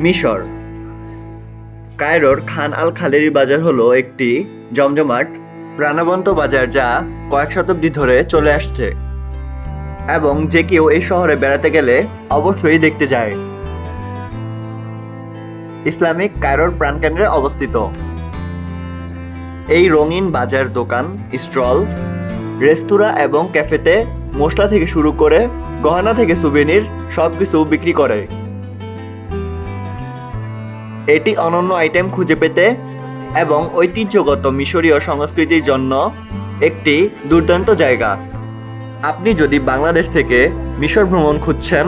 মিশর। কায়রোর খান আল খালিরি বাজার হলো একটি জমজমাট প্রাণবন্ত বাজার যা কয়েক শতাব্দী ধরে চলে আসছে এবং যে কেউ এই শহরে বেড়াতে গেলে অবশ্যই দেখতে যায়। ইসলামিক কায়রোর প্রাণকেন্দ্রে অবস্থিত এই রঙিন বাজার দোকান, স্টল, রেস্তোরাঁ এবং ক্যাফেতে মশলা থেকে শুরু করে গহনা থেকে সুভেনির সবকিছু বিক্রি করে। এটি অনন্য আইটেম খুঁজে পেতে এবং ঐতিহ্যগত মিশরীয় সংস্কৃতির জন্য একটি দুর্দান্ত জায়গা। আপনি যদি বাংলাদেশ থেকে মিশর ভ্রমণ খুঁজছেন,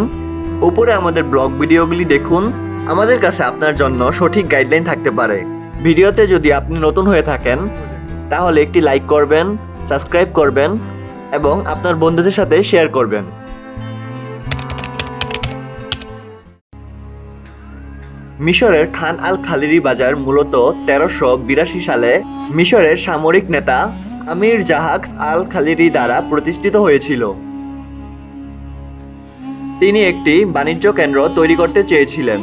উপরে আমাদের ব্লগ ভিডিওগুলি দেখুন। আমাদের কাছে আপনার জন্য সঠিক গাইডলাইন থাকতে পারে। ভিডিওতে যদি আপনি নতুন হয়ে থাকেন তাহলে একটি লাইক করবেন, সাবস্ক্রাইব করবেন এবং আপনার বন্ধুদের সাথে শেয়ার করবেন। মিশরের খান আল খালিরি বাজার মূলত 1382 সালে মিশরের সামরিক নেতা আমির জাহাক্স আল খালিরি দ্বারা প্রতিষ্ঠিত হয়েছিল। তিনি একটি বাণিজ্য কেন্দ্র তৈরি করতে চেয়েছিলেন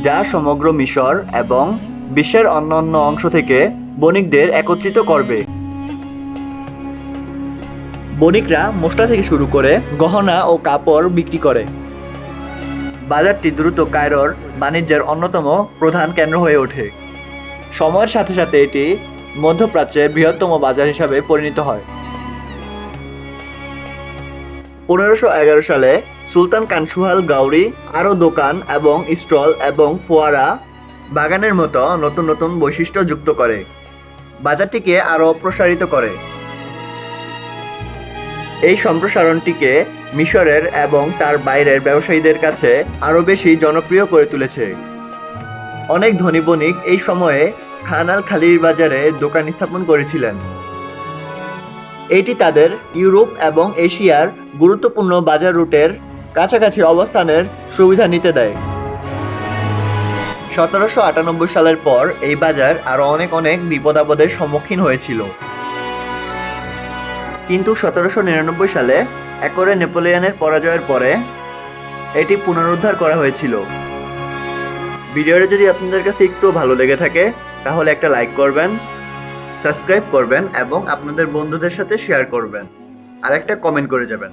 যা সমগ্র মিশর এবং বিশ্বের অন্যান্য অংশ থেকে বণিকদের একত্রিত করবে। বণিকরা মশলা থেকে শুরু করে গহনা ও কাপড় বিক্রি করে। বাজারটি দ্রুত কায়রোর বাণিজ্যের অন্যতম প্রধান কেন্দ্র হয়ে ওঠে। সময়ের সাথে সাথে এটি মধ্যপ্রাচ্যের বৃহত্তম বাজার হিসাবে পরিণত হয়। 1511 সালে সুলতান কানসুহাল গাউরি আরও দোকান এবং স্টল এবং ফোয়ারা বাগানের মতো নতুন নতুন বৈশিষ্ট্য যুক্ত করে বাজারটিকে আরও প্রসারিত করে। এই সম্প্রসারণটিকে মিশরের এবং তার বাইরের ব্যবসায়ীদের কাছে আরও বেশি জনপ্রিয় করে তুলেছে। অনেক ধনী বণিক এই সময়ে খান আল খালির বাজারে দোকান স্থাপন করেছিলেন। এটি তাদের ইউরোপ এবং এশিয়ার গুরুত্বপূর্ণ বাজার রুটের কাছাকাছি অবস্থানের সুবিধা নিতে দেয়। 1798 সালের পর এই বাজার আরও অনেক বিপদ আপদের সম্মুখীন হয়েছিল, কিন্তু 1799 সালে একরে নেপোলিয়নের পরাজয়ের পরে এটি পুনরুদ্ধার করা হয়েছিল। ভিডিওটা যদি আপনাদের কাছে একটু ভালো লেগে থাকে তাহলে একটা লাইক করবেন, সাবস্ক্রাইব করবেন এবং আপনাদের বন্ধুদের সাথে শেয়ার করবেন আর একটা কমেন্ট করে যাবেন।